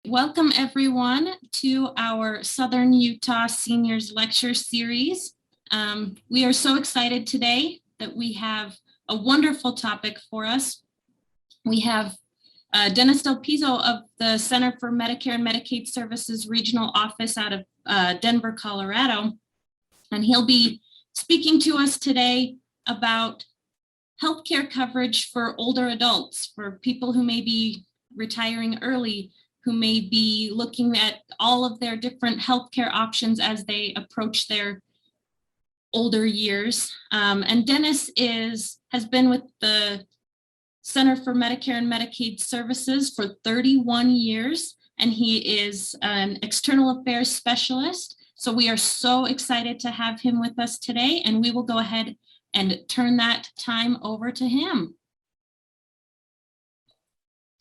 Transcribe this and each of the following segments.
Welcome everyone to our Southern Utah Seniors Lecture Series. We are so excited today that we have a wonderful topic for us. We have Dennis DelPizzo of the Center for Medicare and Medicaid Services Regional Office out of Denver, Colorado, and he'll be speaking to us today about healthcare coverage for older adults, for people who may be retiring early, who may be looking at all of their different healthcare options as they approach their older years. And Dennis has been with the Center for Medicare and Medicaid Services for 31 years, and he is an external affairs specialist. So we are so excited to have him with us today, and we will go ahead and turn that time over to him.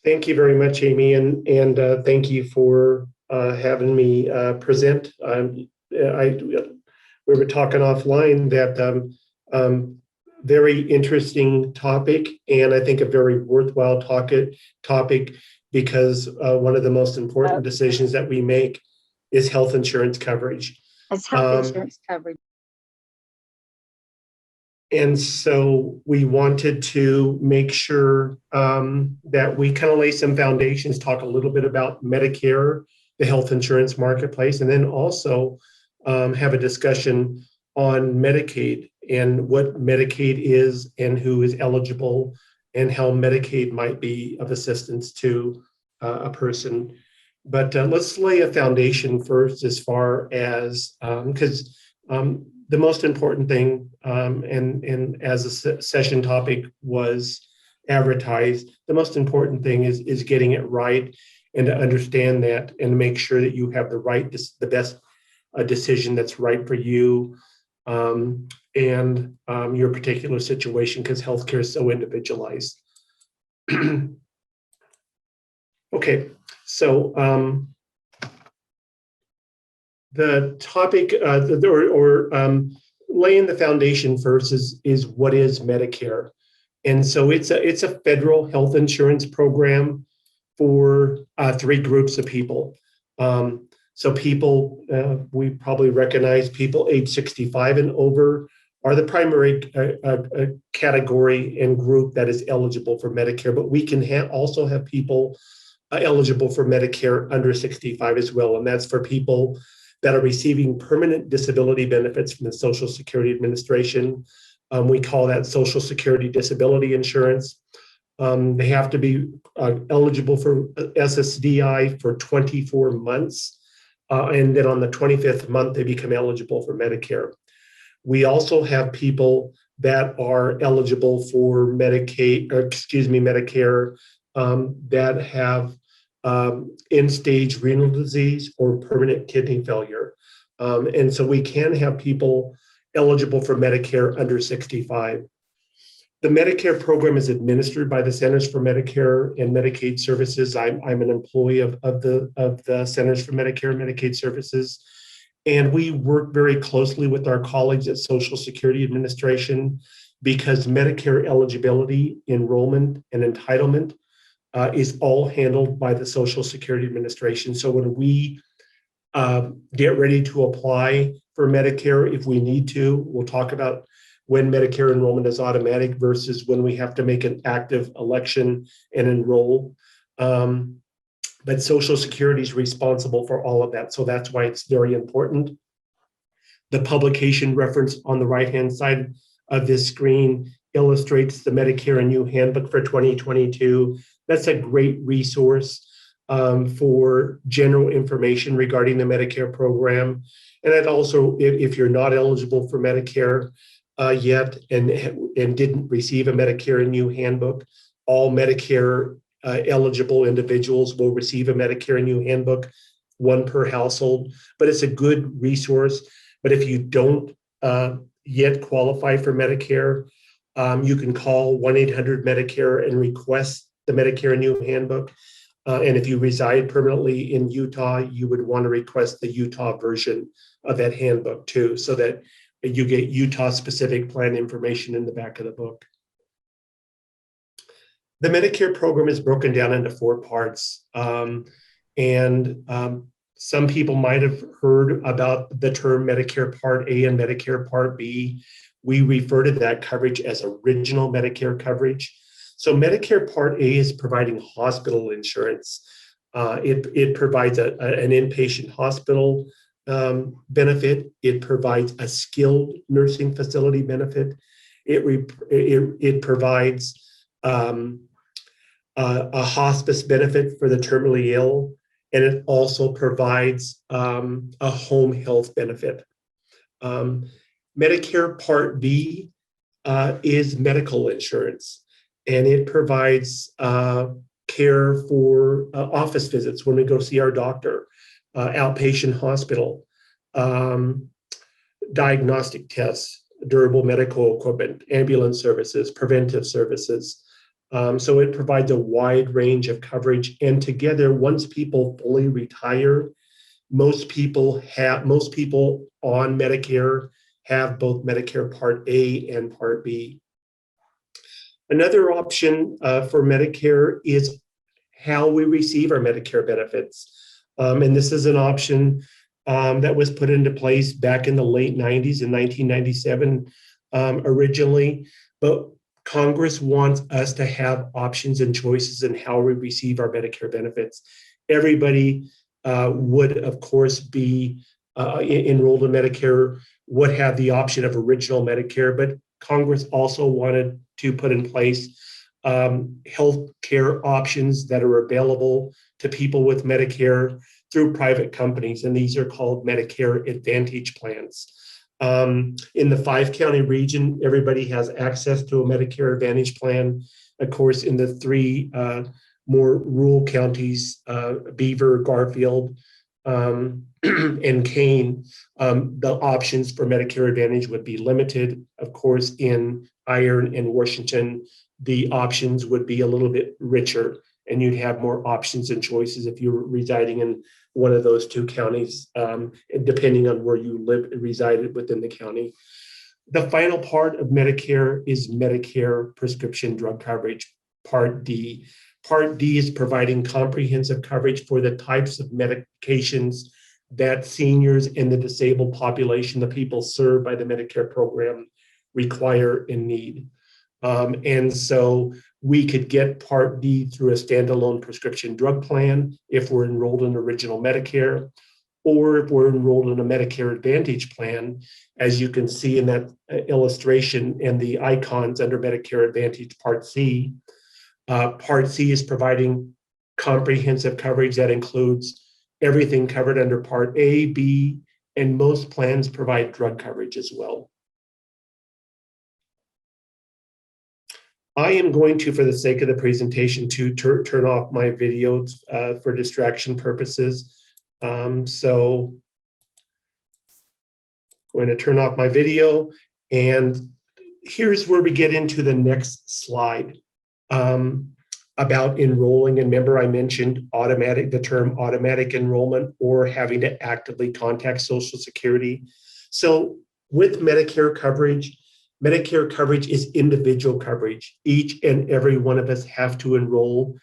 Thank you very much, Amy, and thank you for having me present. We were talking offline that very interesting topic, and I think a very worthwhile topic because one of the most important decisions that we make is health insurance coverage. It's health insurance coverage. And so we wanted to make sure that we kind of lay some foundations, talk a little bit about Medicare, the health insurance marketplace, and then also have a discussion on Medicaid and what Medicaid is and who is eligible and how Medicaid might be of assistance to a person. But let's lay a foundation first as far as, because the most important thing, and as a session topic was advertised, the most important thing is getting it right and to understand that and make sure that you have the best decision that's right for you and your particular situation, because healthcare is so individualized. Okay, so the topic, laying the foundation first is what is Medicare, and so it's a federal health insurance program for three groups of people. So people we probably recognize people age 65 and over are the primary category and group that is eligible for Medicare, but we can also have people eligible for Medicare under 65 as well, and that's for people that are receiving permanent disability benefits from the Social Security Administration. We call that Social Security Disability Insurance. They have to be eligible for SSDI for 24 months. And then on the 25th month, they become eligible for Medicare. We also have people that are eligible for Medicare that have end-stage renal disease or permanent kidney failure. And so we can have people eligible for Medicare under 65. The Medicare program is administered by the Centers for Medicare and Medicaid Services. I'm an employee of the Centers for Medicare and Medicaid Services. And we work very closely with our colleagues at Social Security Administration because Medicare eligibility, enrollment, and entitlement is all handled by the Social Security Administration. So when we get ready to apply for Medicare, if we need to, we'll talk about when Medicare enrollment is automatic versus when we have to make an active election and enroll. But Social Security is responsible for all of that. So that's why it's very important. The publication reference on the right-hand side of this screen illustrates the Medicare and You Handbook for 2022. That's a great resource for general information regarding the Medicare program. And it also, if you're not eligible for Medicare yet and didn't receive a Medicare and You Handbook, all Medicare eligible individuals will receive a Medicare and You Handbook, one per household. But it's a good resource. But if you don't yet qualify for Medicare, you can call 1-800-MEDICARE and request the Medicare and You Handbook. And if you reside permanently in Utah, you would want to request the Utah version of that handbook too, so that you get Utah-specific plan information in the back of the book. The Medicare program is broken down into 4 parts. And some people might have heard about the term Medicare Part A and Medicare Part B. We refer to that coverage as original Medicare coverage. So Medicare Part A is providing hospital insurance. It provides an inpatient hospital benefit. It provides a skilled nursing facility benefit. It provides a hospice benefit for the terminally ill, and it also provides a home health benefit. Medicare Part B is medical insurance, and it provides care for office visits when we go see our doctor, outpatient hospital, diagnostic tests, durable medical equipment, ambulance services, preventive services. So it provides a wide range of coverage. And together, once people fully retire, most people on Medicare have both Medicare Part A and Part B. Another option for Medicare is how we receive our Medicare benefits. And this is an option that was put into place back in the late 90s, in 1997 originally. But Congress wants us to have options and choices in how we receive our Medicare benefits. Everybody would, of course, be enrolled in Medicare, would have the option of original Medicare, but Congress also wanted to put in place health care options that are available to people with Medicare through private companies, and these are called Medicare Advantage plans. In the 5-county region, everybody has access to a Medicare Advantage plan. Of course, in the 3 more rural counties, Beaver, Garfield, and Kane, the options for Medicare Advantage would be limited. Of course, in Iron and Washington, the options would be a little bit richer, and you'd have more options and choices if you're residing in one of those 2 counties, depending on where you resided within the county. The final part of Medicare is Medicare prescription drug coverage, Part D. Part D is providing comprehensive coverage for the types of medications that seniors and the disabled population, the people served by the Medicare program, require and need. And so we could get Part D through a standalone prescription drug plan if we're enrolled in original Medicare, or if we're enrolled in a Medicare Advantage plan, as you can see in that illustration and the icons under Medicare Advantage Part C. Part C is providing comprehensive coverage that includes everything covered under Part A, B, and most plans provide drug coverage as well. I am going to, for the sake of the presentation, to turn off my video for distraction purposes. So I'm going to turn off my video, and here's where we get into the next slide about enrolling. And remember, I mentioned the term automatic enrollment, or having to actively contact Social Security. So with Medicare coverage is individual coverage. Each and every one of us have to enroll.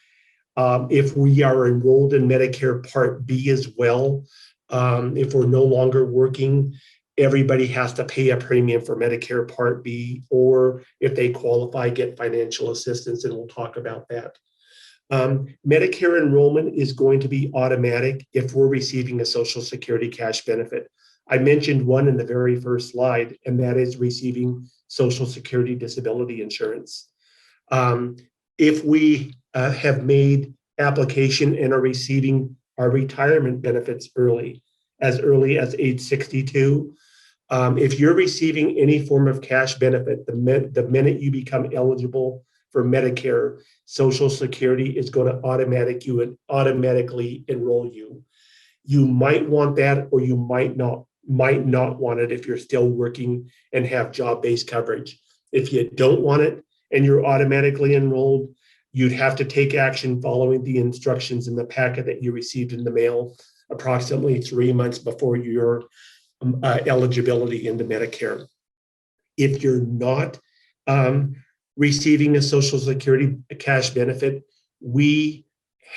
If we are enrolled in Medicare Part B as well, if we're no longer working, everybody has to pay a premium for Medicare Part B, or if they qualify, get financial assistance, and we'll talk about that. Medicare enrollment is going to be automatic if we're receiving a Social Security cash benefit. I mentioned one in the very first slide, and that is receiving Social Security disability insurance. If we have made application and are receiving our retirement benefits as early as age 62, if you're receiving any form of cash benefit, the minute you become eligible for Medicare, Social Security is going to automatically enroll you. You might want that, or you might not want it if you're still working and have job-based coverage. If you don't want it and you're automatically enrolled, you'd have to take action following the instructions in the packet that you received in the mail approximately 3 months before your eligibility into Medicare. If you're not receiving a Social Security cash benefit, we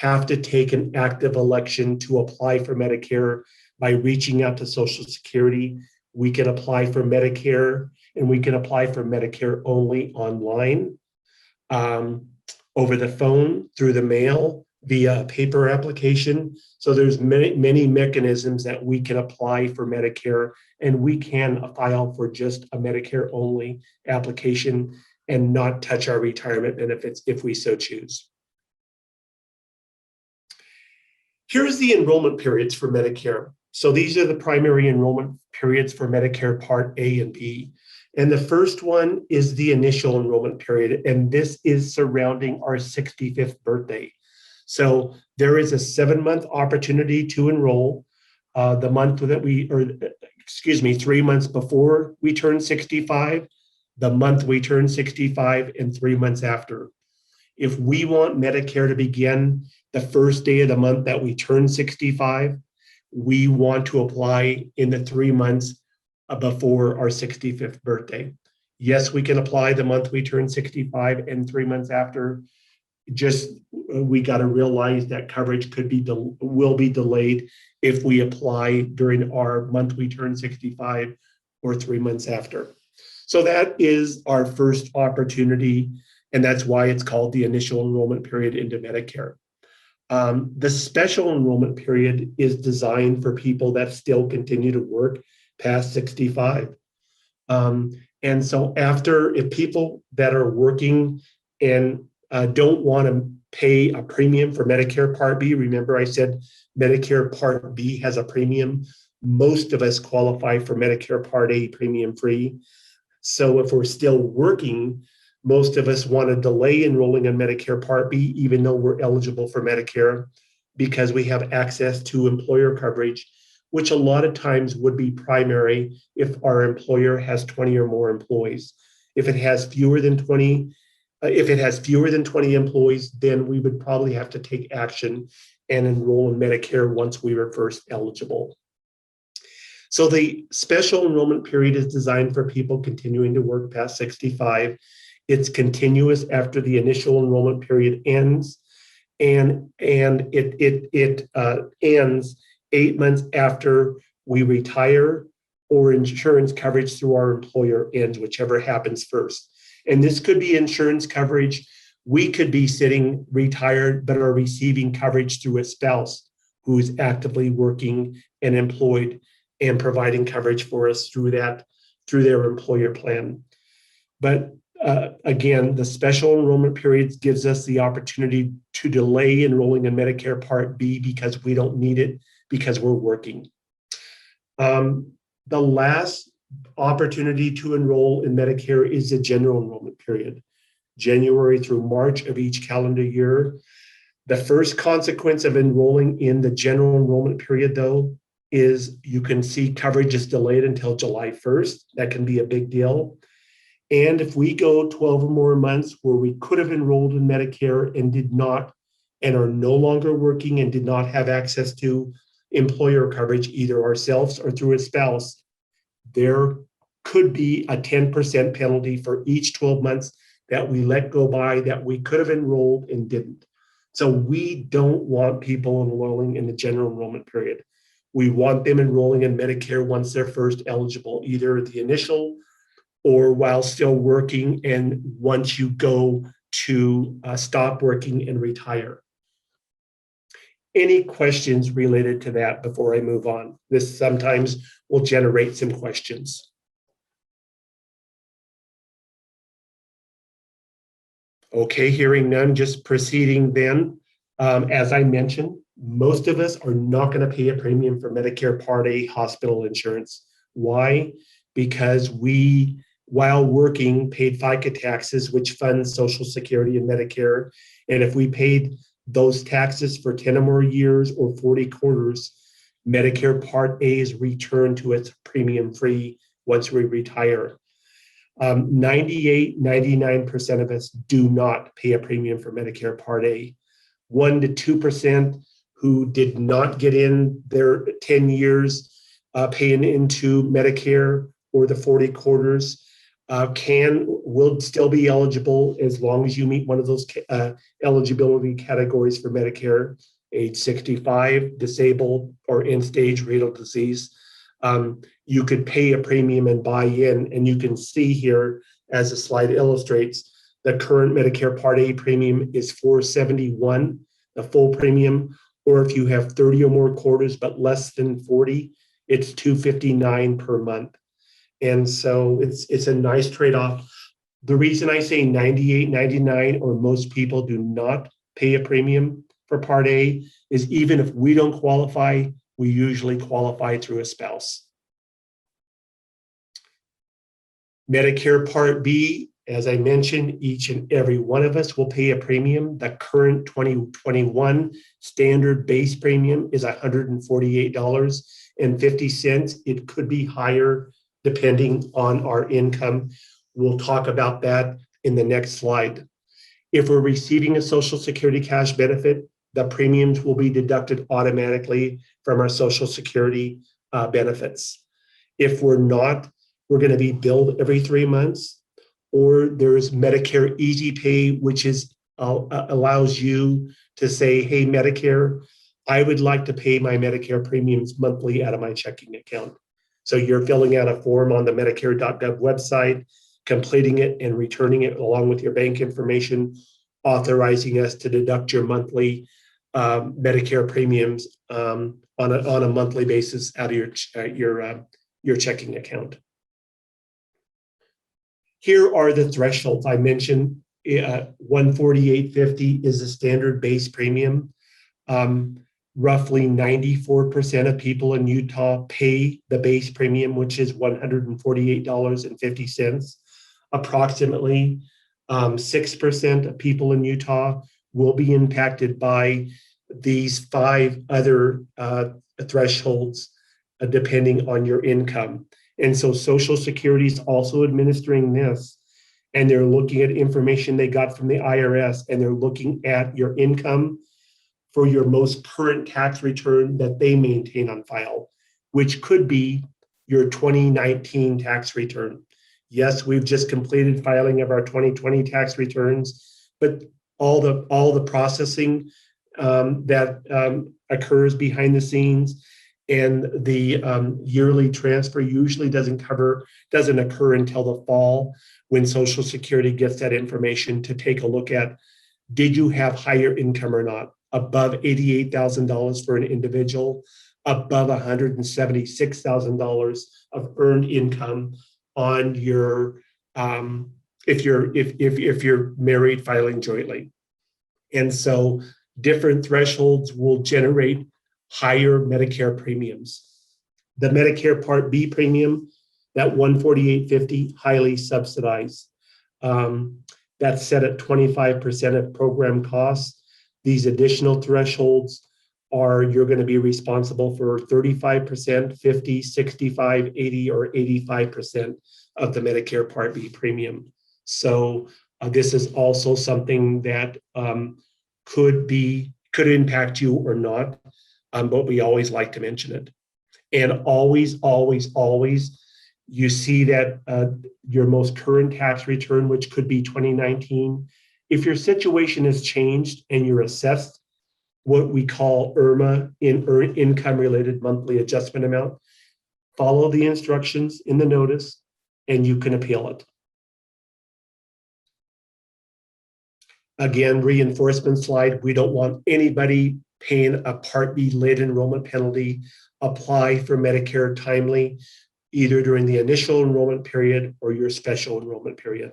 have to take an active election to apply for Medicare by reaching out to Social Security. We can apply for Medicare, and we can apply for Medicare only online, over the phone, through the mail, via paper application. So there's many mechanisms that we can apply for Medicare, and we can file for just a Medicare only application and not touch our retirement benefits if we so choose. Here's the enrollment periods for Medicare. So these are the primary enrollment periods for Medicare Part A and B. And the first one is the initial enrollment period, and this is surrounding our 65th birthday. So there is a 7-month opportunity to enroll the month that 3 months before we turn 65, the month we turn 65, and 3 months after. If we want Medicare to begin the first day of the month that we turn 65, we want to apply in the 3 months before our 65th birthday. Yes, we can apply the month we turn 65 and 3 months after. Just we got to realize that coverage will be delayed if we apply during our month we turn 65 or 3 months after. So that is our first opportunity, and that's why it's called the initial enrollment period into Medicare. The special enrollment period is designed for people that still continue to work past 65. And so if people that are working and don't want to pay a premium for Medicare Part B, remember I said Medicare Part B has a premium. Most of us qualify for Medicare Part A premium free. So if we're still working, most of us want to delay enrolling in Medicare Part B, even though we're eligible for Medicare, because we have access to employer coverage, which a lot of times would be primary if our employer has 20 or more employees. If it has fewer than 20 employees, then we would probably have to take action and enroll in Medicare once we were first eligible. So the special enrollment period is designed for people continuing to work past 65. It's continuous after the initial enrollment period ends, and it ends 8 months after we retire or insurance coverage through our employer ends, whichever happens first. And this could be insurance coverage. We could be sitting retired but are receiving coverage through a spouse who is actively working and employed and providing coverage for us through their employer plan. But again, the special enrollment period gives us the opportunity to delay enrolling in Medicare Part B because we don't need it because we're working. The last opportunity to enroll in Medicare is the general enrollment period, January through March of each calendar year. The first consequence of enrolling in the general enrollment period, though, is you can see coverage is delayed until July 1st. That can be a big deal. And if we go 12 or more months where we could have enrolled in Medicare and did not, and are no longer working and did not have access to employer coverage, either ourselves or through a spouse, there could be a 10% penalty for each 12 months that we let go by that we could have enrolled and didn't. So we don't want people enrolling in the general enrollment period. We want them enrolling in Medicare once they're first eligible, either the initial or while still working, and once you go to stop working and retire. Any questions related to that before I move on? This sometimes will generate some questions. Okay, hearing none, just proceeding then. As I mentioned, most of us are not going to pay a premium for Medicare Part A hospital insurance. Why? Because we, while working, paid FICA taxes, which funds Social Security and Medicare. And if we paid those taxes for 10 or more years or 40 quarters, Medicare Part A is returned to its premium free once we retire. 99% of us do not pay a premium for Medicare Part A. 1% to 2% who did not get in their 10 years paying into Medicare or the 40 quarters will still be eligible as long as you meet one of those eligibility categories for Medicare: age 65, disabled, or end-stage renal disease. You could pay a premium and buy in, and you can see here, as the slide illustrates, the current Medicare Part A premium is $471, the full premium, or if you have 30 or more quarters but less than 40, it's $259 per month. And so it's a nice trade-off. The reason I say 98, 99, or most people do not pay a premium for Part A is even if we don't qualify, we usually qualify through a spouse. Medicare Part B, as I mentioned, each and every one of us will pay a premium. The current 2021 standard base premium is $148.50. It could be higher depending on our income. We'll talk about that in the next slide. If we're receiving a Social Security cash benefit, the premiums will be deducted automatically from our Social Security benefits. If we're not, we're going to be billed every 3 months, or there's Medicare Easy Pay, which allows you to say, hey, Medicare, I would like to pay my Medicare premiums monthly out of my checking account. So you're filling out a form on the Medicare.gov website, completing it and returning it along with your bank information, authorizing us to deduct your monthly Medicare premiums on a monthly basis out of your checking account. Here are the thresholds. I mentioned $148.50 is the standard base premium. Roughly 94% of people in Utah pay the base premium, which is $148.50. Approximately 6% of people in Utah will be impacted by these 5 other thresholds, depending on your income. And so Social Security is also administering this, and they're looking at information they got from the IRS, and they're looking at your income for your most current tax return that they maintain on file, which could be your 2019 tax return. Yes, we've just completed filing of our 2020 tax returns, but all the processing that occurs behind the scenes and the yearly transfer usually doesn't occur until the fall, when Social Security gets that information to take a look at, did you have higher income or not? Above $88,000 for an individual, above $176,000 of earned income on your if you're married filing jointly. And so different thresholds will generate higher Medicare premiums. The Medicare Part B premium, that $148.50, highly subsidized. That's set at 25% of program costs. These additional thresholds are, you're going to be responsible for 35%, 50, 65, 80, or 85% of the Medicare Part B premium. So this is also something that could impact you or not, but we always like to mention it. And always, you see that your most current tax return, which could be 2019, if your situation has changed and you're assessed what we call IRMA, income-related monthly adjustment amount, follow the instructions in the notice and you can appeal it. Again, reinforcement slide, we don't want anybody paying a Part B late enrollment penalty. Apply for Medicare timely, either during the initial enrollment period or your special enrollment period.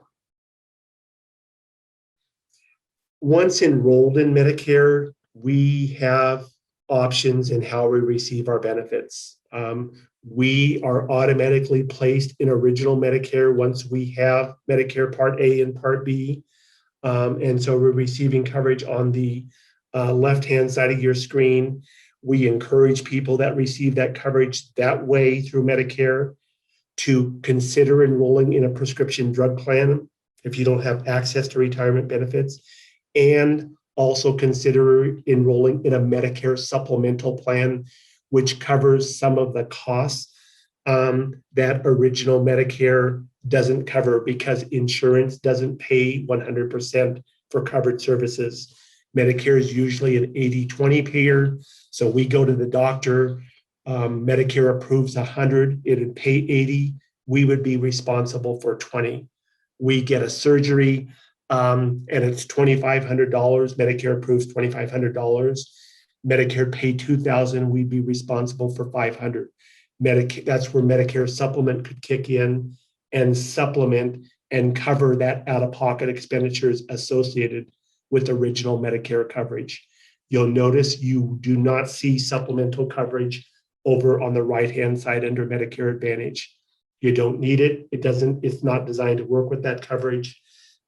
Once enrolled in Medicare, we have options in how we receive our benefits. We are automatically placed in original Medicare once we have Medicare Part A and Part B. And so we're receiving coverage on the left-hand side of your screen. We encourage people that receive that coverage that way through Medicare to consider enrolling in a prescription drug plan if you don't have access to retirement benefits, and also consider enrolling in a Medicare supplemental plan, which covers some of the costs that original Medicare doesn't cover because insurance doesn't pay 100% for covered services. Medicare is usually an 80-20 payer. So we go to the doctor, Medicare approves 100, it would pay 80, we would be responsible for 20. We get a surgery and it's $2,500, Medicare approves $2,500. Medicare pay $2,000, we'd be responsible for $500. That's where Medicare supplement could kick in and supplement and cover that out-of-pocket expenditures associated with original Medicare coverage. You'll notice you do not see supplemental coverage over on the right-hand side under Medicare Advantage. You don't need it. It's not designed to work with that coverage.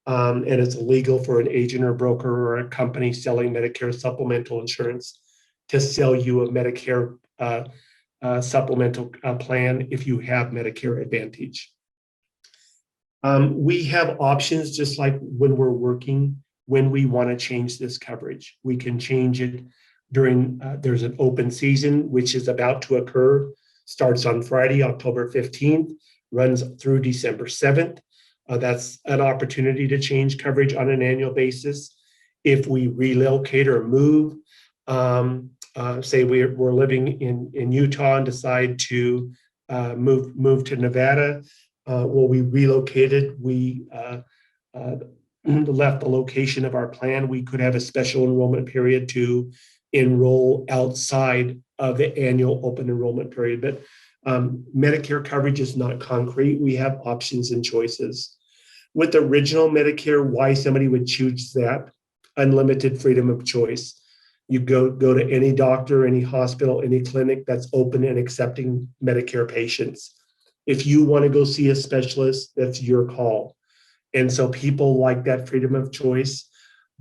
And it's illegal for an agent or broker or a company selling Medicare supplemental insurance to sell you a Medicare supplemental plan if you have Medicare Advantage. We have options just like when we're working, when we want to change this coverage. We can change it during, there's an open season, which is about to occur, starts on Friday, October 15th, runs through December 7th. That's an opportunity to change coverage on an annual basis. If we relocate or move, say we're living in Utah and decide to move to Nevada, well, we relocated, we left the location of our plan, we could have a special enrollment period to enroll outside of the annual open enrollment period. But Medicare coverage is not concrete. We have options and choices. With original Medicare, why somebody would choose that? Unlimited freedom of choice. You go to any doctor, any hospital, any clinic that's open and accepting Medicare patients. If you want to go see a specialist, that's your call. And so people like that freedom of choice.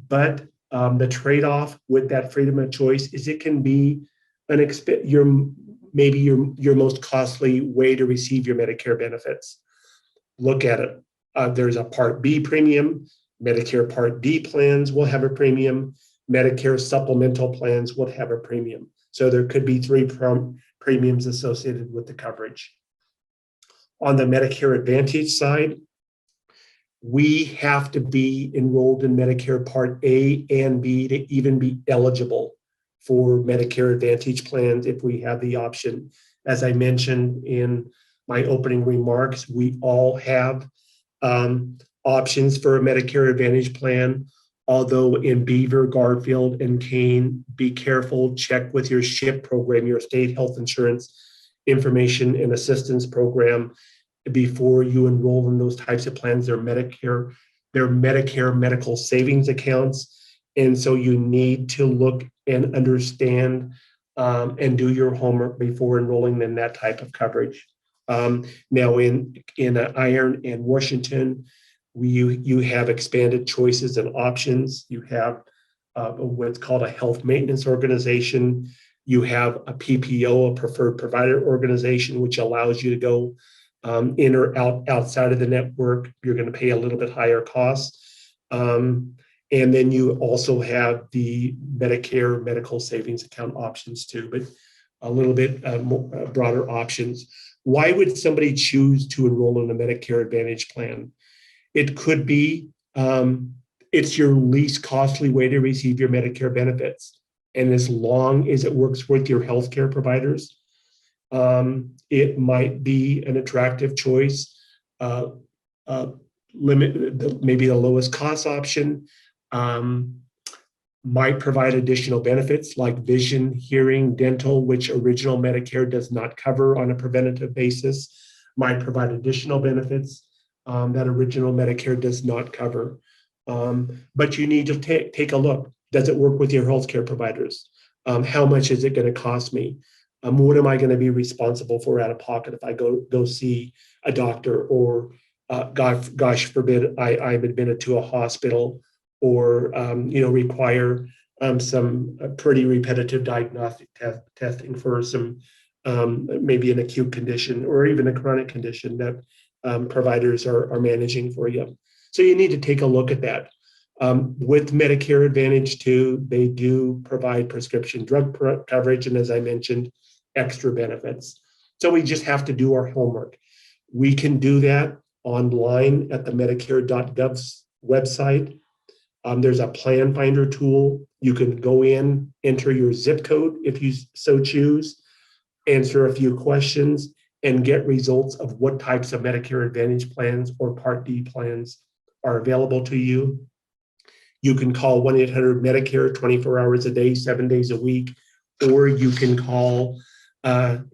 But the trade-off with that freedom of choice is it can be your most costly way to receive your Medicare benefits. Look at it. There's a Part B premium. Medicare Part D plans will have a premium. Medicare supplemental plans will have a premium. So there could be 3 premiums associated with the coverage. On the Medicare Advantage side, we have to be enrolled in Medicare Part A and B to even be eligible for Medicare Advantage plans if we have the option. As I mentioned in my opening remarks, we all have options for a Medicare Advantage plan. Although in Beaver, Garfield, and Kane, be careful, check with your SHIP program, your state health insurance information and assistance program, before you enroll in those types of plans. They're Medicare medical savings accounts. And so you need to look and understand and do your homework before enrolling in that type of coverage. Now in Iron and Washington, you have expanded choices and options. You have what's called a health maintenance organization. You have a PPO, a preferred provider organization, which allows you to go in or outside of the network. You're going to pay a little bit higher costs. And then you also have the Medicare medical savings account options too, but a little bit more, broader options. Why would somebody choose to enroll in a Medicare Advantage plan? It could be it's your least costly way to receive your Medicare benefits. And as long as it works with your healthcare providers, it might be an attractive choice. Maybe the lowest cost option might provide additional benefits like vision, hearing, dental, which original Medicare does not cover on a preventative basis, might provide additional benefits that original Medicare does not cover. But you need to take a look. Does it work with your healthcare providers? How much is it going to cost me? What am I going to be responsible for out of pocket if I go see a doctor, or gosh forbid, I'm admitted to a hospital, or require some pretty repetitive diagnostic testing for some maybe an acute condition or even a chronic condition that providers are managing for you. So you need to take a look at that. With Medicare Advantage too, they do provide prescription drug coverage, and as I mentioned, extra benefits. So we just have to do our homework. We can do that online at the Medicare.gov website. There's a plan finder tool. You can go in, enter your zip code if you so choose, answer a few questions, and get results of what types of Medicare Advantage plans or Part D plans are available to you. You can call 1-800-MEDICARE 24 hours a day, 7 days a week, or you can call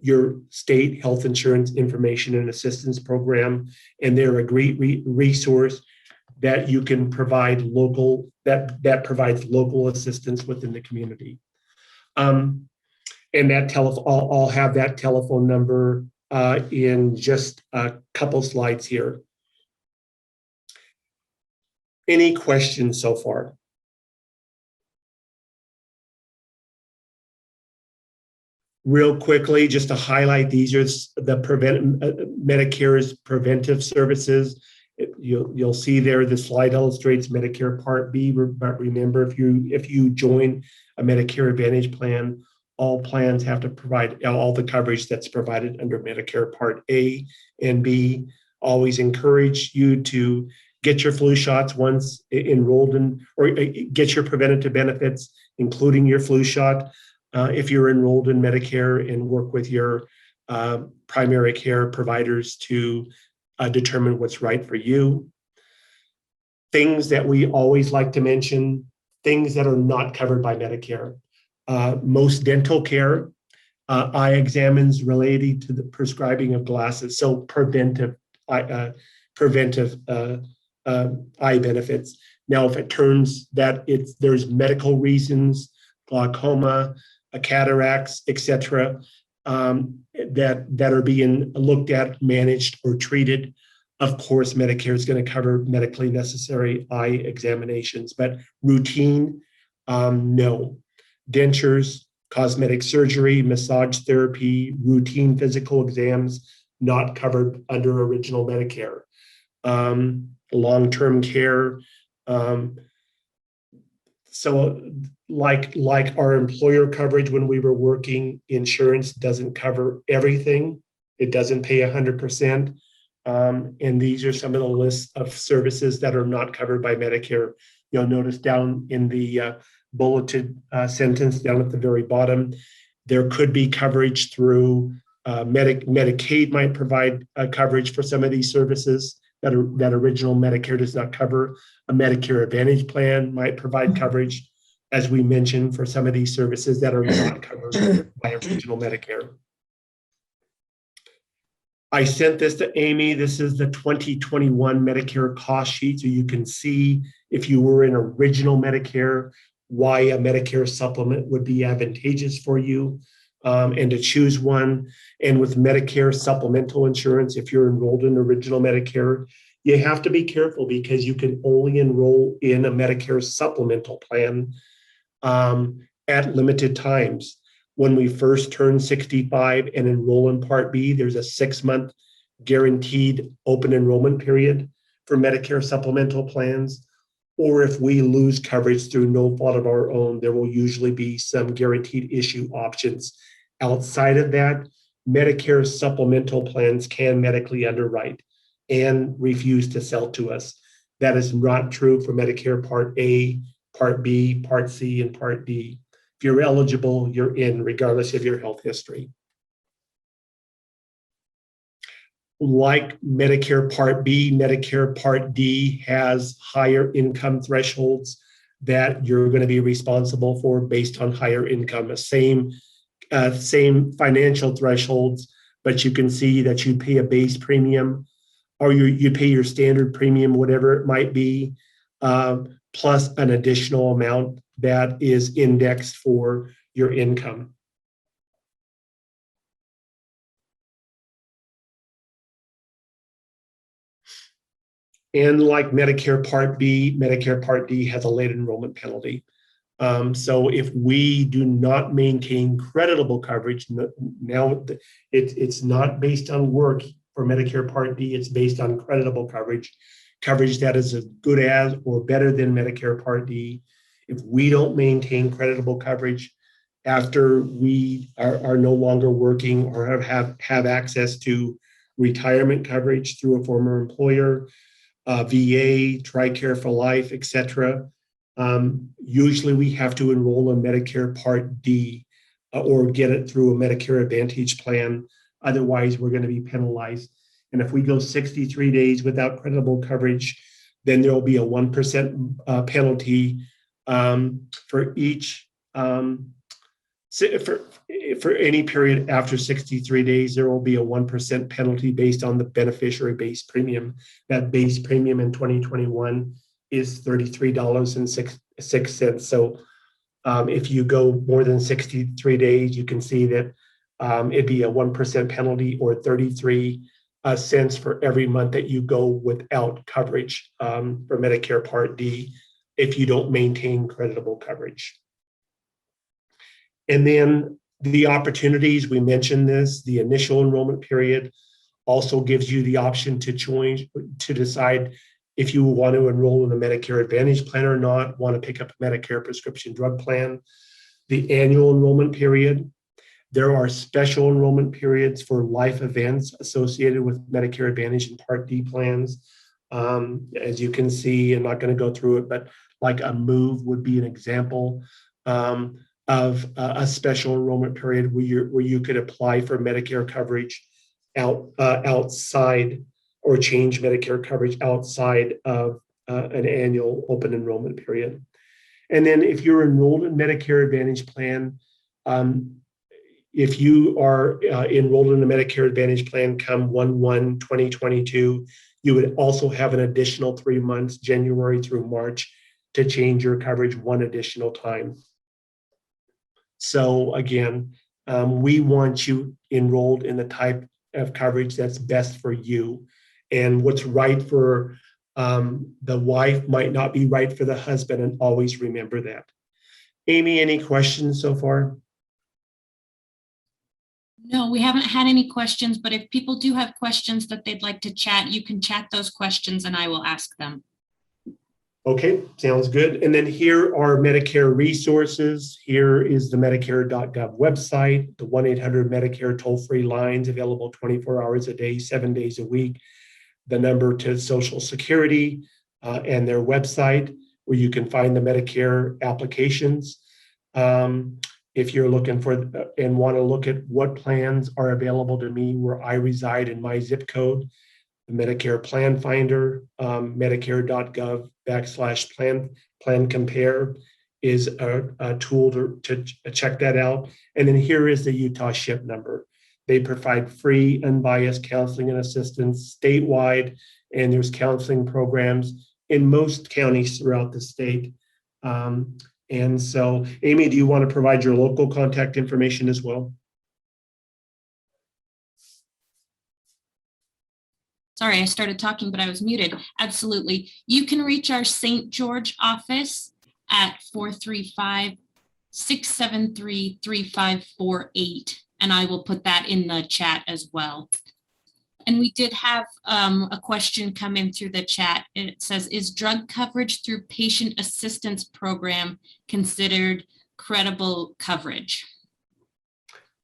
your state health insurance information and assistance program, and they're a great resource that you can provide that provides local assistance within the community. And that I'll have that telephone number in just a couple slides here. Any questions so far? Real quickly, just to highlight, these are the Medicare's preventive services. You'll see there the slide illustrates Medicare Part B, but remember, if you join a Medicare Advantage plan, all plans have to provide all the coverage that's provided under Medicare Part A and B. Always encourage you to get your flu shots once enrolled in, or get your preventative benefits, including your flu shot, if you're enrolled in Medicare, and work with your primary care providers to determine what's right for you. Things that we always like to mention, things that are not covered by Medicare. Most dental care, eye exams related to the prescribing of glasses, so preventive eye benefits. Now, if it turns that there's medical reasons, glaucoma, cataracts, etc., that are being looked at, managed, or treated, of course, Medicare is going to cover medically necessary eye examinations, but routine, no. Dentures, cosmetic surgery, massage therapy, routine physical exams, not covered under original Medicare. Long-term care. So like our employer coverage when we were working, insurance doesn't cover everything. It doesn't pay 100%. And these are some of the lists of services that are not covered by Medicare. You'll notice down in the bulleted sentence down at the very bottom, there could be coverage through Medicaid might provide coverage for some of these services that original Medicare does not cover. A Medicare Advantage plan might provide coverage, as we mentioned, for some of these services that are not covered by original Medicare. I sent this to Amy. This is the 2021 Medicare cost sheet, so you can see if you were in original Medicare, why a Medicare supplement would be advantageous for you, and to choose one. And with Medicare supplemental insurance, if you're enrolled in original Medicare, you have to be careful because you can only enroll in a Medicare supplemental plan at limited times. When we first turn 65 and enroll in Part B, there's a 6-month guaranteed open enrollment period for Medicare supplemental plans. Or if we lose coverage through no fault of our own, there will usually be some guaranteed issue options. Outside of that, Medicare supplemental plans can medically underwrite and refuse to sell to us. That is not true for Medicare Part A, Part B, Part C, and Part D. If you're eligible, you're in, regardless of your health history. Like Medicare Part B, Medicare Part D has higher income thresholds that you're going to be responsible for based on higher income. Same financial thresholds, but you can see that you pay a base premium, or you pay your standard premium, whatever it might be, plus an additional amount that is indexed for your income. And like Medicare Part B, Medicare Part D has a late enrollment penalty. So if we do not maintain creditable coverage, now it's not based on work for Medicare Part D, it's based on creditable coverage that is as good as or better than Medicare Part D. If we don't maintain creditable coverage, after we are no longer working or have access to retirement coverage through a former employer, VA, TRICARE for life, etc. Usually we have to enroll in Medicare Part D or get it through a Medicare Advantage plan. Otherwise, we're going to be penalized. And if we go 63 days without credible coverage, then there will be a 1% penalty for each for any period after 63 days. There will be a 1% penalty based on the beneficiary base premium. That base premium in 2021 is $33.06. So if you go more than 63 days, you can see that it'd be a 1% penalty or 33 cents for every month that you go without coverage for Medicare Part D if you don't maintain creditable coverage. And then the opportunities, we mentioned this, the initial enrollment period also gives you the option to decide if you want to enroll in a Medicare Advantage plan or not, want to pick up a Medicare prescription drug plan. The annual enrollment period. There are special enrollment periods for life events associated with Medicare Advantage and Part D plans. As you can see, I'm not going to go through it, but like a move would be an example of a special enrollment period where you could apply for Medicare coverage outside or change Medicare coverage outside of an annual open enrollment period. And then if you're enrolled in Medicare Advantage plan, if you are enrolled in a Medicare Advantage plan come 1/1/2022, you would also have an additional 3 months, January through March, to change your coverage one additional time. So again, we want you enrolled in the type of coverage that's best for you. And what's right for the wife might not be right for the husband, and always remember that. Amy, any questions so far? No, we haven't had any questions, but if people do have questions that they'd like to chat, you can chat those questions and I will ask them. Okay, sounds good. And then here are Medicare resources. Here is the Medicare.gov website, the 1-800-Medicare toll-free lines available 24 hours a day, 7 days a week, the number to Social Security and their website where you can find the Medicare applications. If you're looking for and want to look at what plans are available to me where I reside in my zip code, the Medicare Plan Finder, Medicare.gov/plan compare is a tool to check that out. And then here is the Utah SHIP number. They provide free, unbiased counseling and assistance statewide, and there's counseling programs in most counties throughout the state. And so, Amy, do you want to provide your local contact information as well? Sorry, I started talking, but I was muted. Absolutely. You can reach our St. George office at 435-673-3548, and I will put that in the chat as well. And we did have a question come in through the chat. It says, is drug coverage through patient assistance program considered credible coverage?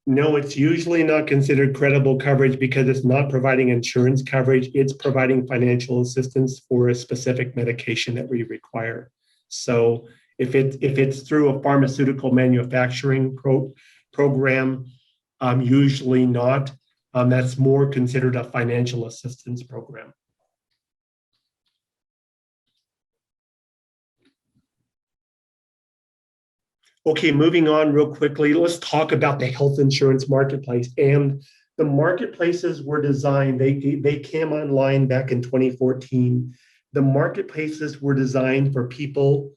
No, it's usually not considered credible coverage because it's not providing insurance coverage. It's providing financial assistance for a specific medication that we require. So if it's through a pharmaceutical manufacturing program, usually not. That's more considered a financial assistance program. Okay, moving on real quickly, let's talk about the health insurance marketplace. And the marketplaces were designed, they came online back in 2014. The marketplaces were designed for people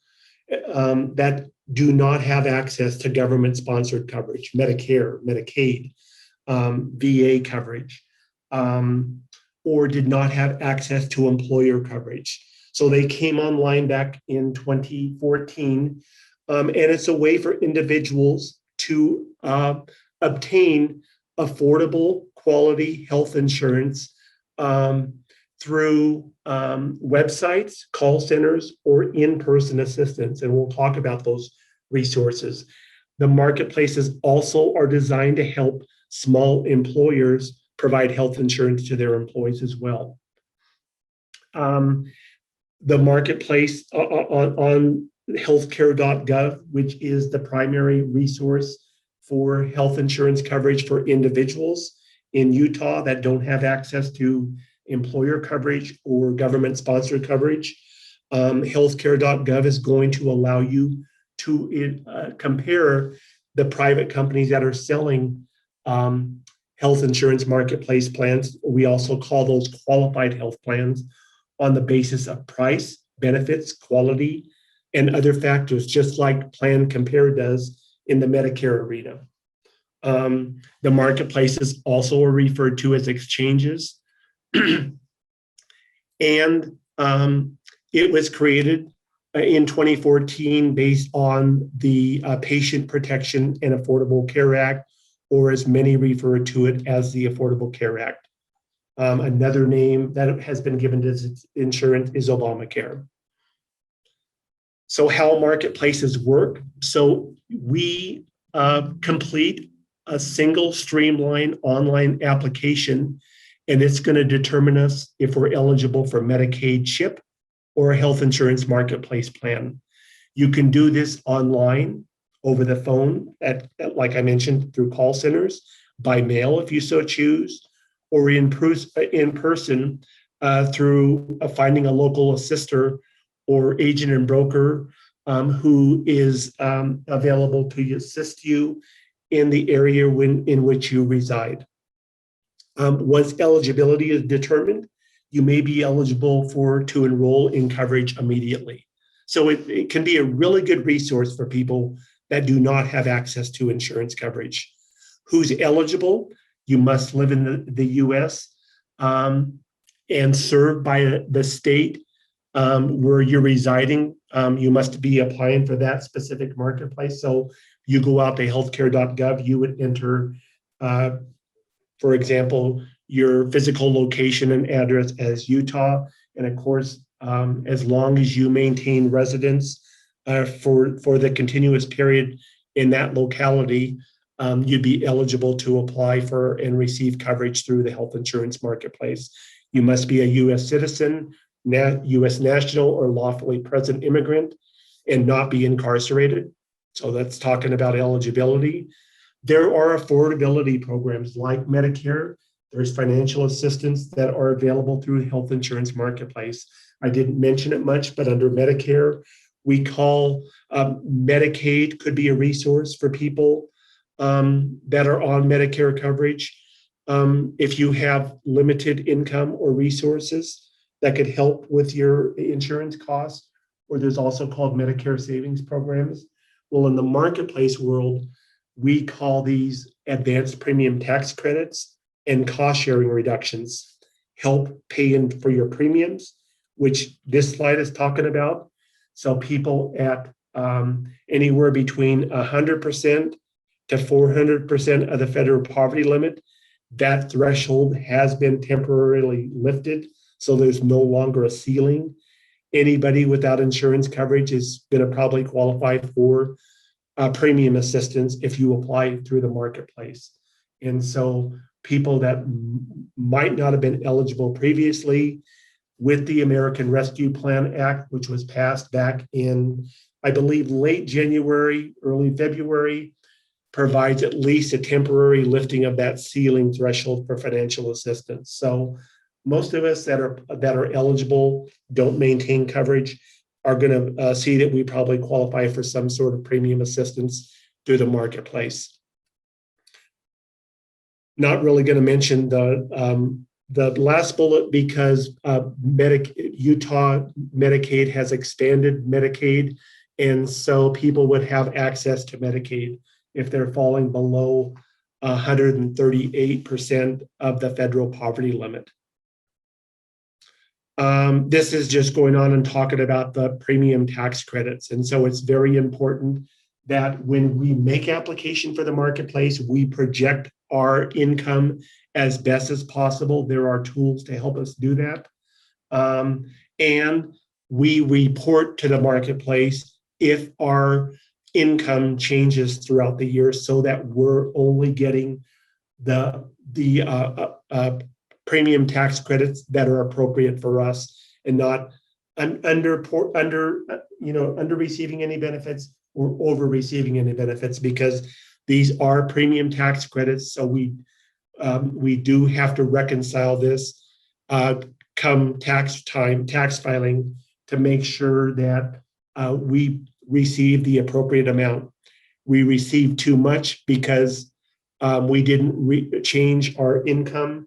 that do not have access to government-sponsored coverage, Medicare, Medicaid, VA coverage, or did not have access to employer coverage. So they came online back in 2014, and it's a way for individuals to obtain affordable, quality health insurance through websites, call centers, or in-person assistance. And we'll talk about those resources. The marketplaces also are designed to help small employers provide health insurance to their employees as well. The marketplace on healthcare.gov, which is the primary resource for health insurance coverage for individuals in Utah that don't have access to employer coverage or government-sponsored coverage. Healthcare.gov is going to allow you to compare the private companies that are selling health insurance marketplace plans. We also call those qualified health plans, on the basis of price, benefits, quality, and other factors, just like Plan Compare does in the Medicare arena. The marketplaces also are referred to as exchanges. And it was created in 2014 based on the Patient Protection and Affordable Care Act, or as many refer to it as the Affordable Care Act. Another name that has been given to this insurance is Obamacare. So how marketplaces work. So we complete a single streamlined online application, and it's going to determine us if we're eligible for Medicaid CHIP or a health insurance marketplace plan. You can do this online, over the phone, like I mentioned, through call centers, by mail if you so choose, or in person through finding a local assister or agent and broker who is available to assist you in the area in which you reside. Once eligibility is determined, you may be eligible to enroll in coverage immediately. So it can be a really good resource for people that do not have access to insurance coverage. Who's eligible? You must live in the U.S. And served by the state where you're residing. You must be applying for that specific marketplace. So you go out to healthcare.gov, you would enter, for example, your physical location and address as Utah. And of course, as long as you maintain residence for the continuous period in that locality, you'd be eligible to apply for and receive coverage through the health insurance marketplace. You must be a U.S. citizen, U.S. national, or lawfully present immigrant, and not be incarcerated. So that's talking about eligibility. There are affordability programs like Medicare. There's financial assistance that are available through the health insurance marketplace. I didn't mention it much, but under Medicare, we call Medicaid could be a resource for people that are on Medicare coverage. If you have limited income or resources, that could help with your insurance costs, or there's also called Medicare savings programs. Well, in the marketplace world, we call these advanced premium tax credits and cost sharing reductions. Help pay in for your premiums, which this slide is talking about. So people at anywhere between 100% to 400% of the federal poverty limit, that threshold has been temporarily lifted. So there's no longer a ceiling. Anybody without insurance coverage is going to probably qualify for premium assistance if you apply through the marketplace. And so people that might not have been eligible previously, with the American Rescue Plan Act, which was passed back in, I believe, late January, early February, provides at least a temporary lifting of that ceiling threshold for financial assistance. So most of us that are eligible, don't maintain coverage, are going to see that we probably qualify for some sort of premium assistance through the marketplace. Not really going to mention the last bullet because Utah Medicaid has expanded Medicaid, and so people would have access to Medicaid if they're falling below 138% of the federal poverty limit. This is just going on and talking about the premium tax credits. And so it's very important that when we make application for the marketplace, we project our income as best as possible. There are tools to help us do that. And we report to the marketplace if our income changes throughout the year so that we're only getting the premium tax credits that are appropriate for us and not under receiving any benefits or over receiving any benefits, because these are premium tax credits. So we do have to reconcile this come tax time, tax filing, to make sure that we receive the appropriate amount. We received too much because we didn't change our income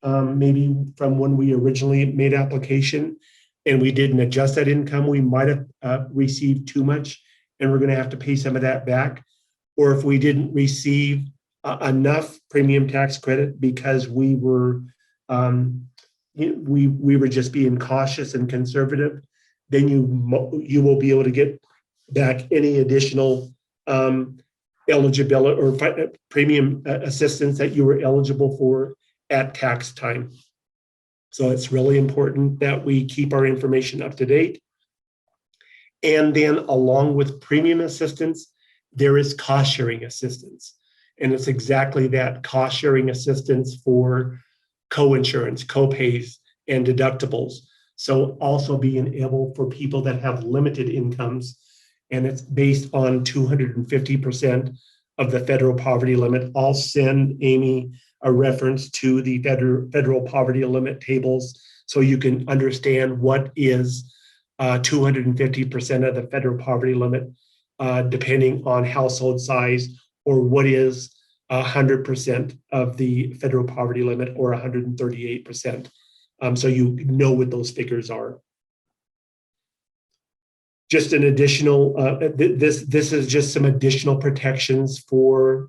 maybe from when we originally made application, and we didn't adjust that income. We might have received too much, and we're going to have to pay some of that back. Or if we didn't receive enough premium tax credit because we were just being cautious and conservative, then you will be able to get back any additional eligibility or premium assistance that you were eligible for at tax time. So it's really important that we keep our information up to date. And then along with premium assistance, there is cost sharing assistance. And it's exactly that, cost sharing assistance for co-insurance, co-pays, and deductibles. So also being able for people that have limited incomes, and it's based on 250% of the federal poverty limit. I'll send Amy a reference to the federal poverty limit tables so you can understand what is 250% of the federal poverty limit, depending on household size, or what is 100% of the federal poverty limit, or 138%. So you know what those figures are. Just an additional, this is just some additional protections for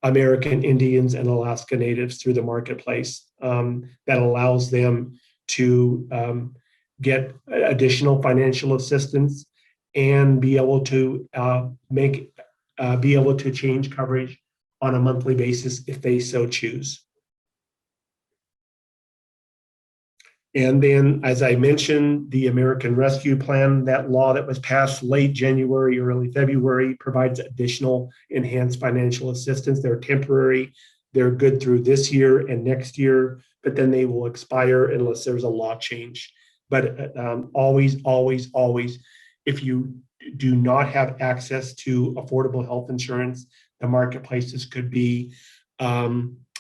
American Indians and Alaska Natives through the marketplace that allows them to get additional financial assistance and be able to change coverage on a monthly basis if they so choose. And then, as I mentioned, the American Rescue Plan, that law that was passed late January, early February, provides additional enhanced financial assistance. They're temporary. They're good through this year and next year, but then they will expire unless there's a law change. But always, if you do not have access to affordable health insurance, the marketplaces could be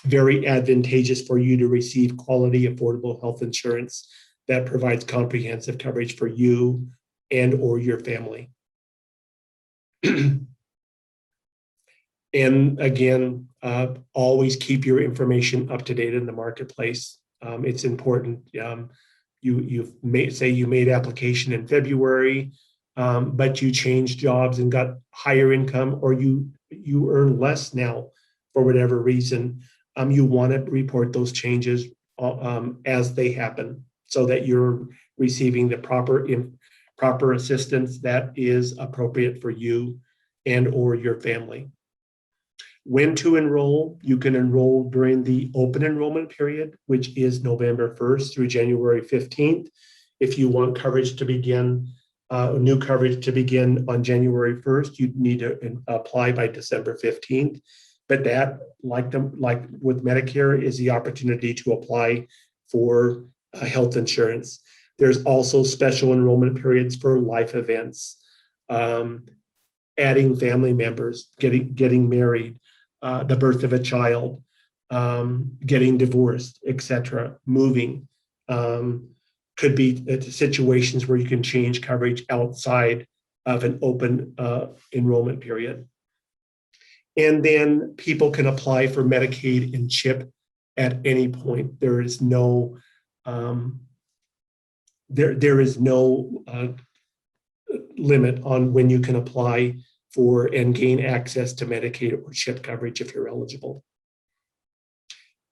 very advantageous for you to receive quality, affordable health insurance that provides comprehensive coverage for you and or your family. And again, always keep your information up to date in the marketplace. It's important. You made application in February, but you changed jobs and got higher income, or you earn less now for whatever reason. You want to report those changes as they happen, so that you're receiving the proper assistance that is appropriate for you and or your family. When to enroll: you can enroll during the open enrollment period, which is November 1st through January 15th. If you want coverage to begin, new coverage to begin on January 1st, you need to apply by December 15th. But that, like with Medicare, is the opportunity to apply for health insurance. There's also special enrollment periods for life events, adding family members, getting married, the birth of a child, getting divorced, etc., moving. Could be situations where you can change coverage outside of an open enrollment period. And then people can apply for Medicaid and CHIP at any point. There is no limit on when you can apply for and gain access to Medicaid or CHIP coverage if you're eligible.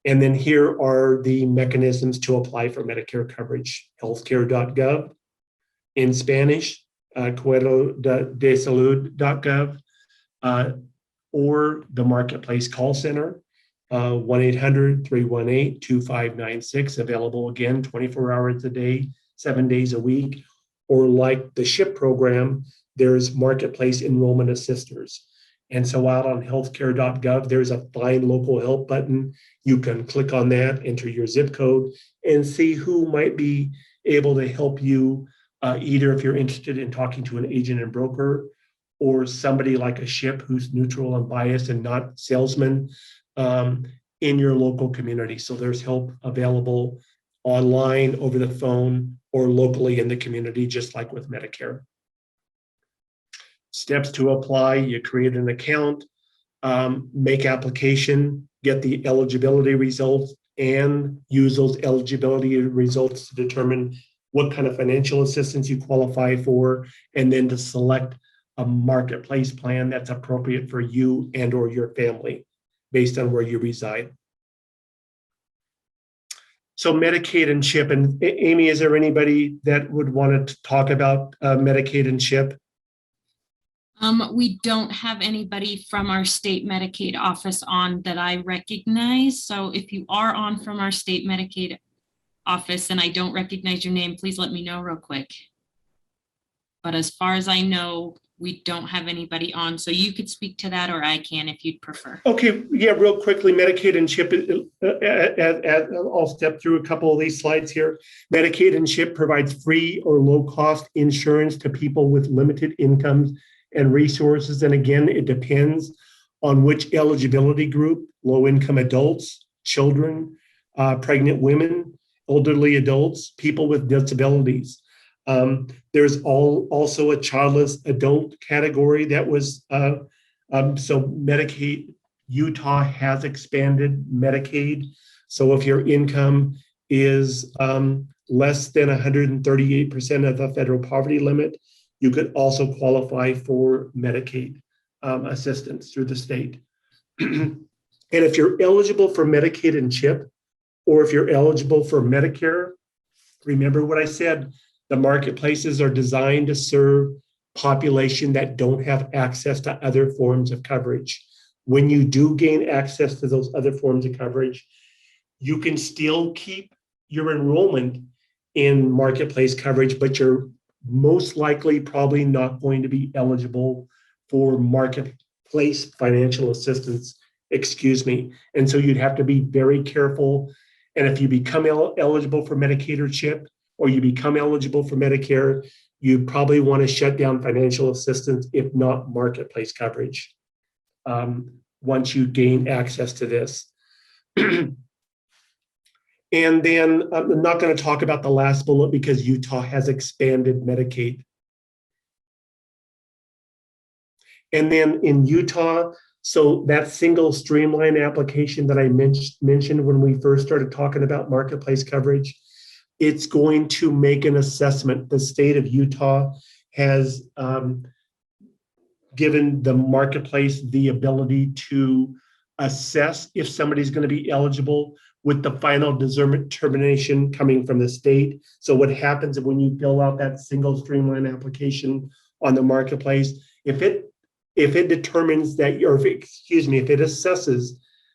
And then here are the mechanisms to apply for Medicare coverage: healthcare.gov, in Spanish, cuidadodesalud.gov, or the Marketplace call center, 1-800-318-2596, available again 24 hours a day, 7 days a week. Or like the SHIP program, there's marketplace enrollment assisters. And so out on healthcare.gov, there's a find local help button. You can click on that, enter your zip code, and see who might be able to help you, either if you're interested in talking to an agent and broker, or somebody like a SHIP who's neutral and biased and not salesman, in your local community. So there's help available online, over the phone, or locally in the community, just like with Medicare. Steps to apply: you create an account, make application, get the eligibility results, and use those eligibility results to determine what kind of financial assistance you qualify for, and then to select a marketplace plan that's appropriate for you and or your family based on where you reside. So Medicaid and CHIP, and Amy, is there anybody that would want to talk about Medicaid and CHIP? We don't have anybody from our state Medicaid office on that I recognize. So if you are on from our state Medicaid office and I don't recognize your name, please let me know real quick. But as far as I know, we don't have anybody on. So you could speak to that, or I can if you'd prefer. Okay, yeah, real quickly, Medicaid and CHIP, I'll step through a couple of these slides here. Medicaid and CHIP provides free or low-cost insurance to people with limited incomes and resources. And again, it depends on which eligibility group: low-income adults, children, pregnant women, elderly adults, people with disabilities. There's also a childless adult category that was, so Medicaid, Utah has expanded Medicaid. So if your income is less than 138% of the federal poverty limit, you could also qualify for Medicaid assistance through the state. And if you're eligible for Medicaid and CHIP, or if you're eligible for Medicare, remember what I said: the marketplaces are designed to serve population that don't have access to other forms of coverage. When you do gain access to those other forms of coverage, you can still keep your enrollment in marketplace coverage, but you're most likely probably not going to be eligible for marketplace financial assistance, And so you'd have to be very careful. And if you become eligible for Medicaid or CHIP, or you become eligible for Medicare, you probably want to shut down financial assistance, if not marketplace coverage, once you gain access to this. And then I'm not going to talk about the last bullet because Utah has expanded Medicaid. And then in Utah, so that single streamline application that I mentioned when we first started talking about marketplace coverage, it's going to make an assessment. The state of Utah has given the marketplace the ability to assess if somebody's going to be eligible, with the final determination coming from the state. So what happens when you fill out that single streamline application on the marketplace, if it determines that if it assesses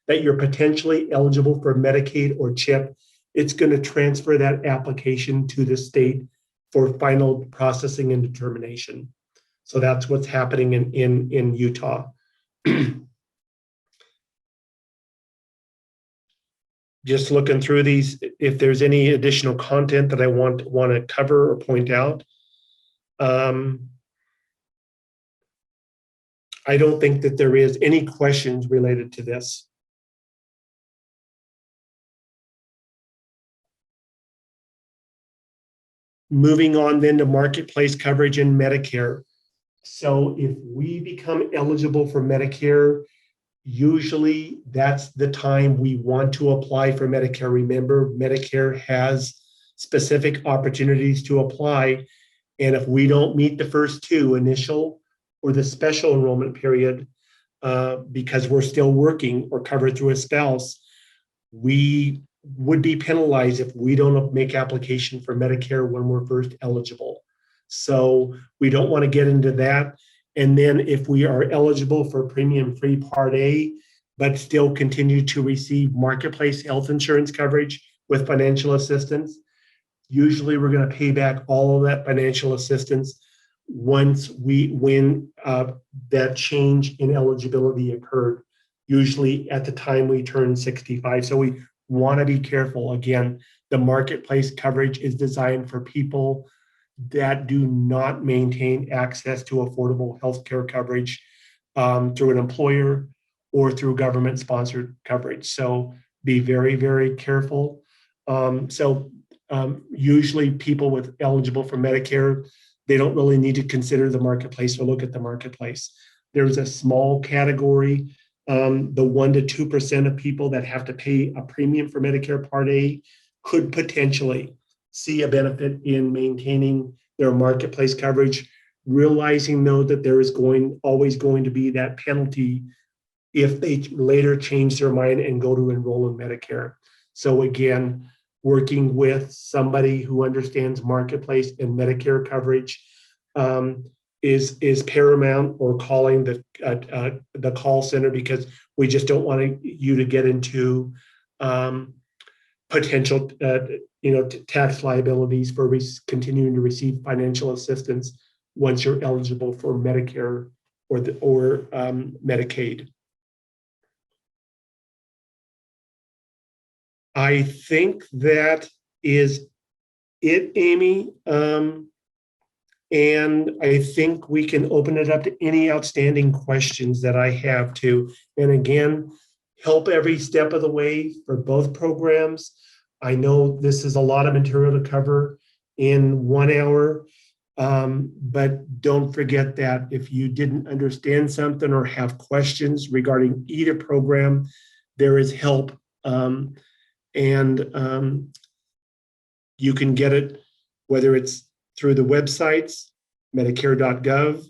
that you're potentially eligible for Medicaid or CHIP, it's going to transfer that application to the state for final processing and determination. So that's what's happening in Utah. Just looking through these, if there's any additional content that I want to cover or point out. I don't think that there is any questions related to this. Moving on then to marketplace coverage in Medicare. So if we become eligible for Medicare, usually that's the time we want to apply for Medicare. Remember, Medicare has specific opportunities to apply. And if we don't meet the first two, initial or the special enrollment period, because we're still working or covered through a spouse, we would be penalized if we don't make application for Medicare when we're first eligible. So we don't want to get into that. And then if we are eligible for premium-free Part A, but still continue to receive marketplace health insurance coverage with financial assistance, usually we're going to pay back all of that financial assistance when that change in eligibility occurred, usually at the time we turn 65. So we want to be careful. Again, the marketplace coverage is designed for people that do not maintain access to affordable healthcare coverage through an employer or through government-sponsored coverage. So be very, very careful. Usually people with eligible for Medicare, they don't really need to consider the marketplace or look at the marketplace. There's a small category, the 1% to 2% of people that have to pay a premium for Medicare Part A could potentially see a benefit in maintaining their marketplace coverage, realizing though that there is always going to be that penalty if they later change their mind and go to enroll in Medicare. So again, working with somebody who understands marketplace and Medicare coverage is paramount, or calling the call center, because we just don't want you to get into potential tax liabilities for continuing to receive financial assistance once you're eligible for Medicare or Medicaid. I think that is it, Amy. And I think we can open it up to any outstanding questions that I have too. And again, help every step of the way for both programs. I know this is a lot of material to cover in 1 hour, but don't forget that if you didn't understand something or have questions regarding either program, there is help. You can get it, whether it's through the websites, Medicare.gov,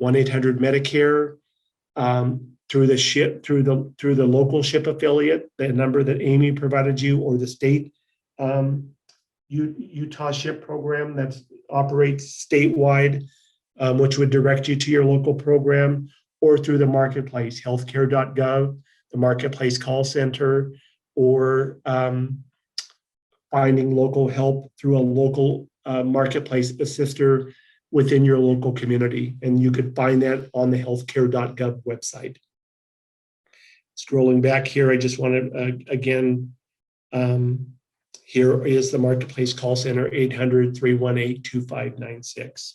1-800-Medicare, through the local SHIP affiliate, the number that Amy provided you, or the state Utah SHIP program that operates statewide, which would direct you to your local program, or through the marketplace, healthcare.gov, the marketplace call center, or finding local help through a local marketplace assister within your local community. And you could find that on the healthcare.gov website. Scrolling back here, I just want to, again, here is the marketplace call center, 800-318-2596.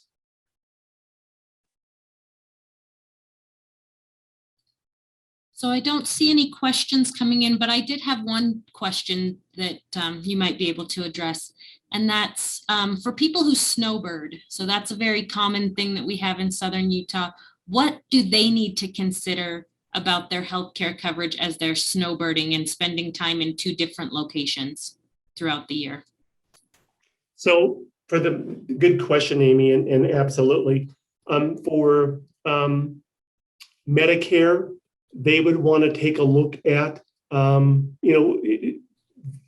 So I don't see any questions coming in, but I did have one question that you might be able to address. And that's for people who snowbird. So that's a very common thing that we have in Southern Utah. What do they need to consider about their healthcare coverage as they're snowbirding and spending time in 2 different locations throughout the year? So for the good question, Amy, and absolutely. For Medicare, they would want to take a look at,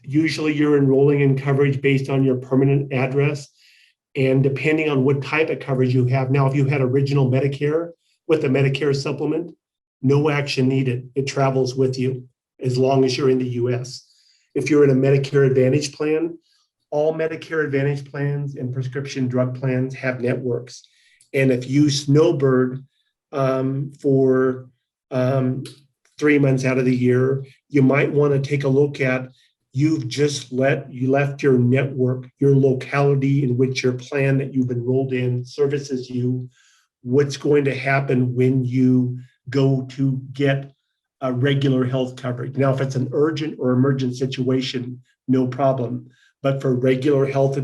usually you're enrolling in coverage based on your permanent address. And depending on what type of coverage you have. Now, if you had original Medicare with a Medicare supplement, no action needed. It travels with you as long as you're in the US. If you're in a Medicare Advantage plan, all Medicare Advantage plans and prescription drug plans have networks. And if you snowbird for 3 months out of the year, you might want to take a look at, you left your network, your locality in which your plan that you've enrolled in services you. What's going to happen when you go to get a regular health coverage? Now, if it's an urgent or emergent situation, no problem. But for regular health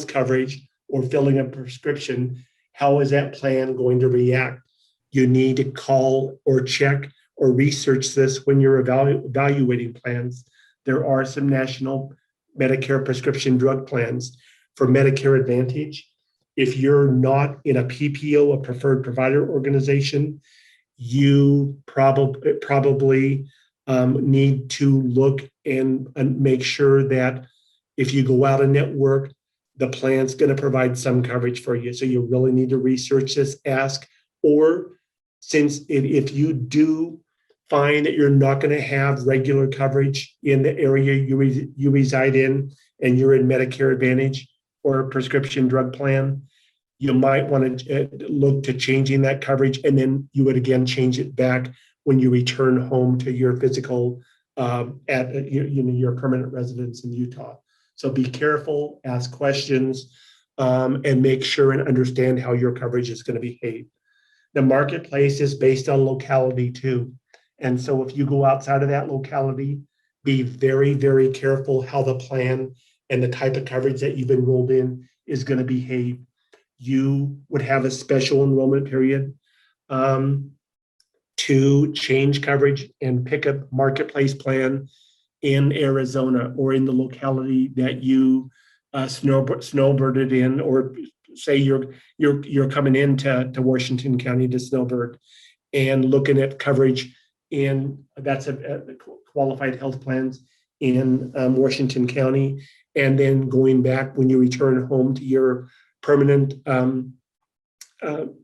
coverage or filling a prescription, how is that plan going to react? You need to call or check or research this when you're evaluating plans. There are some national Medicare prescription drug plans. For Medicare Advantage, if you're not in a PPO, a preferred provider organization, you probably need to look and make sure that if you go out of network, the plan's going to provide some coverage for you. So you really need to research this, ask, or since if you do find that you're not going to have regular coverage in the area you reside in, and you're in Medicare Advantage or a prescription drug plan, you might want to look to changing that coverage, and then you would again change it back when you return home to your physical your permanent residence in Utah. So be careful, ask questions, and make sure and understand how your coverage is going to behave. The marketplace is based on locality too. And so if you go outside of that locality, be very, very careful how the plan and the type of coverage that you've enrolled in is going to behave. You would have a special enrollment period to change coverage and pick a marketplace plan in Arizona or in the locality that you snowbirded in, or say you're coming into Washington County to snowbird and looking at coverage in that's a qualified health plans in Washington County, and then going back when you return home to your permanent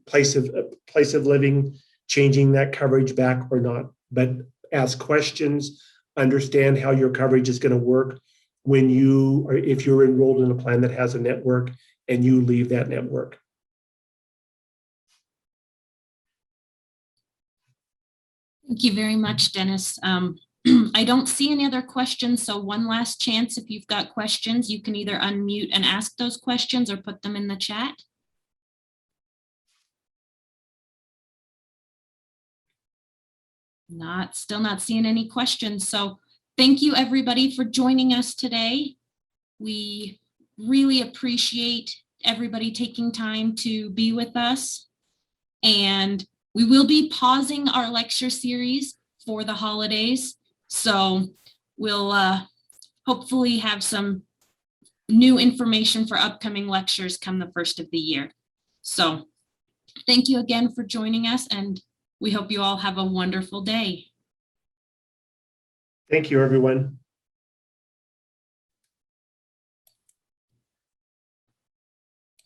place of living, changing that coverage back or not. But ask questions, understand how your coverage is going to work when you, or if you're enrolled in a plan that has a network and you leave that network. Thank you very much, Dennis. I don't see any other questions, so one last chance. If you've got questions, you can either unmute and ask those questions or put them in the chat. Still not seeing any questions. So thank you everybody for joining us today. We really appreciate everybody taking time to be with us. And we will be pausing our lecture series for the holidays. So we'll hopefully have some new information for upcoming lectures come the first of the year. So thank you again for joining us, and we hope you all have a wonderful day. Thank you, everyone.